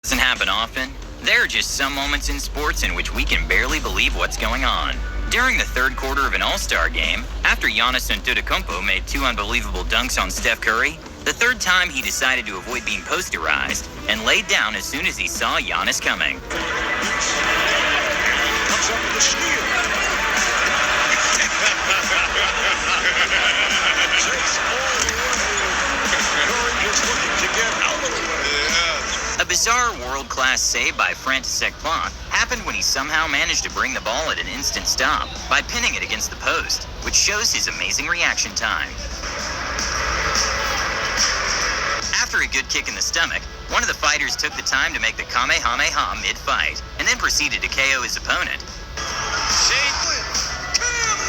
Doesn't happen often. There are just some moments in sports in which we can barely believe what's going on. During the third quarter of an All-Star game, after Giannis Antetokounmpo made 2 unbelievable dunks on Steph Curry, the third time he decided to avoid being posterized and laid down as soon as he saw Giannis coming. Comes up with a steal. Takes all the way. Curry is looking to get out of the way. A bizarre world-class save by František Plant happened when he somehow managed to bring the ball at an instant stop by pinning it against the post, which shows his amazing reaction time. After a good kick in the stomach, one of the fighters took the time to make the Kamehameha mid-fight and then proceeded to KO his opponent.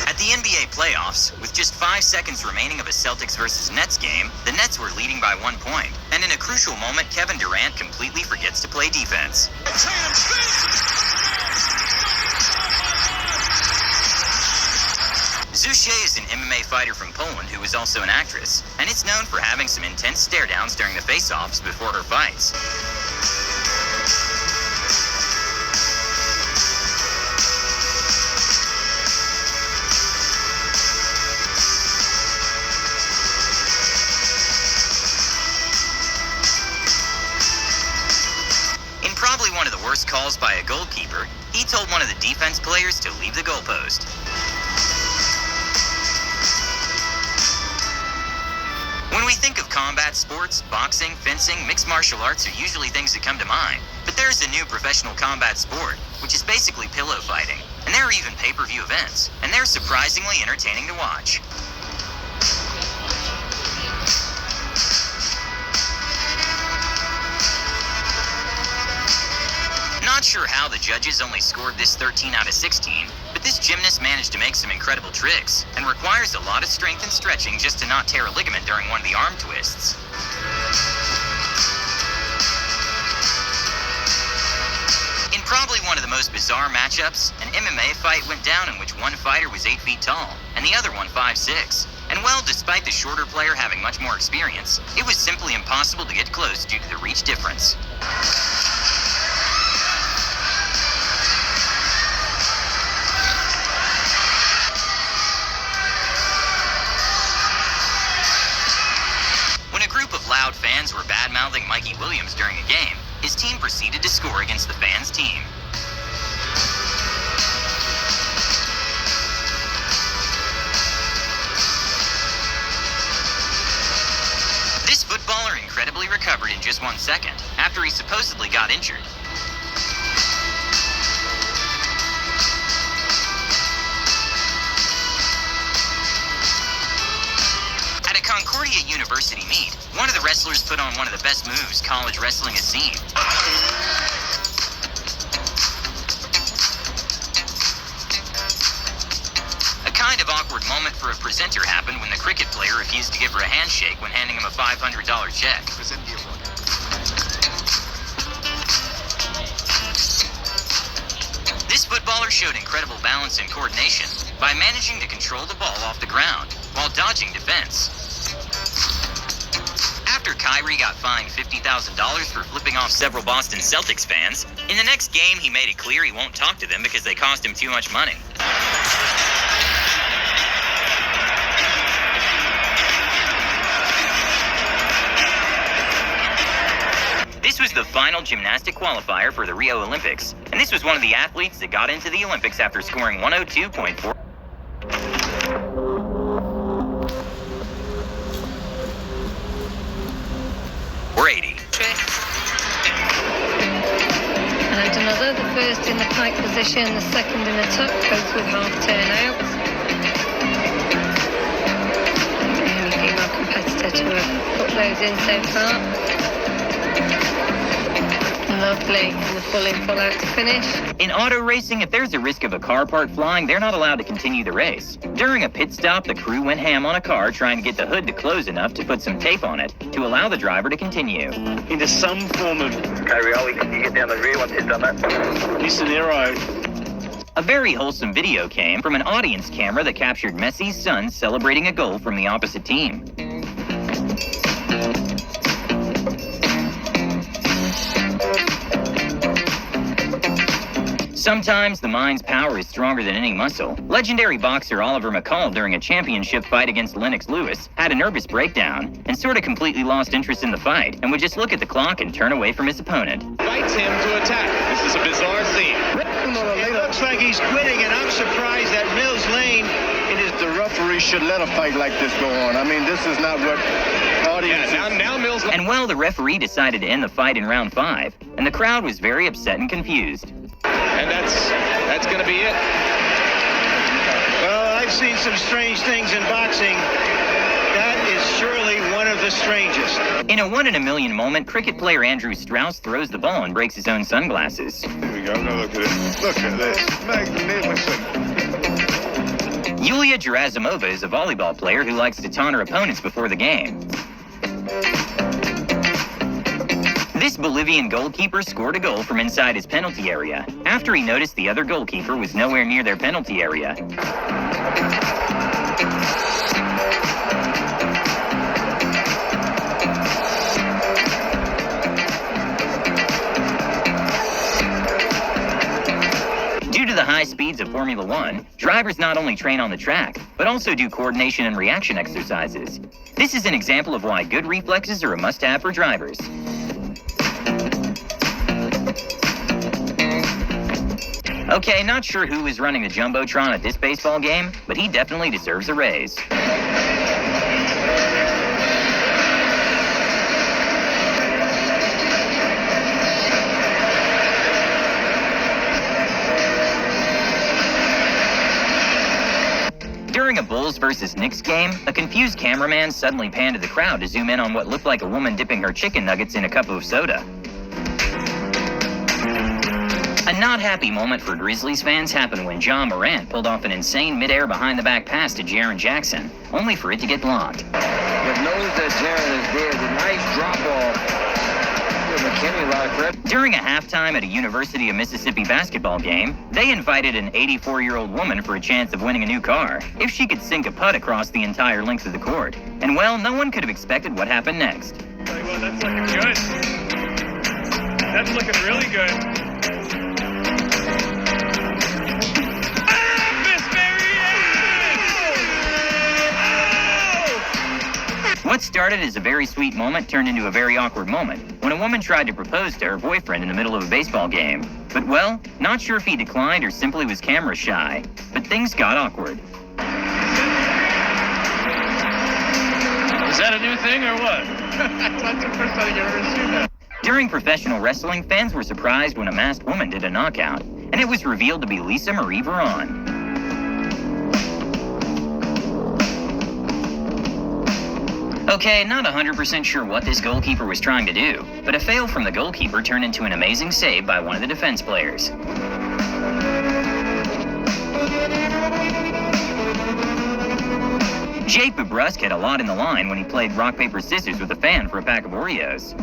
At the NBA playoffs, with just 5 seconds remaining of a Celtics versus Nets game, the Nets were leading by 1 point, and in a crucial moment, Kevin Durant completely forgets to play defense. Zushie is an MMA fighter from Poland who is also an actress, and it's known for having some intense stare-downs during the face-offs before her fights. Probably one of the worst calls by a goalkeeper, he told one of the defense players to leave the goalpost. When we think of combat sports, boxing, fencing, mixed martial arts are usually things that come to mind. But there's a new professional combat sport, which is basically pillow fighting. And there are even pay-per-view events, and they're surprisingly entertaining to watch. Not sure how the judges only scored this 13 out of 16, but this gymnast managed to make some incredible tricks and requires a lot of strength and stretching just to not tear a ligament during one of the arm twists. In probably one of the most bizarre matchups, an MMA fight went down in which one fighter was 8 feet tall and the other one 5'6". And well, despite the shorter player having much more experience, it was simply impossible to get close due to the reach difference. Loud fans were bad-mouthing Mikey Williams during a game, his team proceeded to score against the fans' team. This footballer incredibly recovered in just 1 second, after he supposedly got injured. Concordia University meet, one of the wrestlers put on one of the best moves college wrestling has seen. A kind of awkward moment for a presenter happened when the cricket player refused to give her a handshake when handing him a $500 check. This footballer showed incredible balance and coordination by managing to control the ball off the ground while dodging defense. After Kyrie got fined $50,000 for flipping off several Boston Celtics fans, in the next game he made it clear he won't talk to them because they cost him too much money. This was the final gymnastic qualifier for the Rio Olympics, and this was one of the athletes that got into the Olympics after scoring 102.4. And another, the first in the pike position, the second in the tuck, both with half turn out. The only female competitor to have put those in so far. Lovely, and the full in, full out to finish. In auto racing, if there's a risk of a car part flying, they're not allowed to continue the race. During a pit stop, the crew went ham on a car trying to get the hood to close enough to put some tape on it to allow the driver to continue. Into some form of... Kyrie, can you get down the rear once he's done that? Listen, Aero. A very wholesome video came from an audience camera that captured Messi's son celebrating a goal from the opposite team. Sometimes the mind's power is stronger than any muscle. Legendary boxer Oliver McCall, during a championship fight against Lennox Lewis, had a nervous breakdown and sort of completely lost interest in the fight and would just look at the clock and turn away from his opponent. Invites him to attack. This is a bizarre scene. It looks like he's quitting, and I'm surprised that Mills Lane. The referee should let a fight like this go on. I mean, this is not what audiences... Now Mills... And well, the referee decided to end the fight in round 5, and the crowd was very upset and confused. And that's going to be it. Well, I've seen some strange things in boxing. That is surely one of the strangest. In a 1 in a million moment, cricket player Andrew Strauss throws the ball and breaks his own sunglasses. Here we go. Now look at it. Look at this. Magnificent. Yulia Gerasimova is a volleyball player who likes to taunt her opponents before the game. This Bolivian goalkeeper scored a goal from inside his penalty area after he noticed the other goalkeeper was nowhere near their penalty area. Due to the high speeds of Formula One, drivers not only train on the track, but also do coordination and reaction exercises. This is an example of why good reflexes are a must-have for drivers. Okay, not sure who is running the Jumbotron at this baseball game, but he definitely deserves a raise. During a Bulls versus Knicks game, a confused cameraman suddenly panned to the crowd to zoom in on what looked like a woman dipping her chicken nuggets in a cup of soda. A not happy moment for Grizzlies fans happened when Ja Morant pulled off an insane midair behind-the-back pass to Jaren Jackson, only for it to get blocked. But knows that Jaren is there. The nice drop-off. McKinney, a lot of credit. During a halftime at a University of Mississippi basketball game, they invited an 84-year-old woman for a chance of winning a new car if she could sink a putt across the entire length of the court. And well, no one could have expected what happened next. Well, that's looking good. That's looking really good. What started as a very sweet moment turned into a very awkward moment when a woman tried to propose to her boyfriend in the middle of a baseball game. But well, not sure if he declined or simply was camera shy, but things got awkward. Is that a new thing or what? That's the first time I've ever seen that. During professional wrestling, fans were surprised when a masked woman did a knockout, and it was revealed to be Lisa Marie Varon. Okay, not 100% sure what this goalkeeper was trying to do, but a fail from the goalkeeper turned into an amazing save by one of the defense players. Jake Bobrusk had a lot in the line when he played rock, paper, scissors with a fan for a pack of Oreos.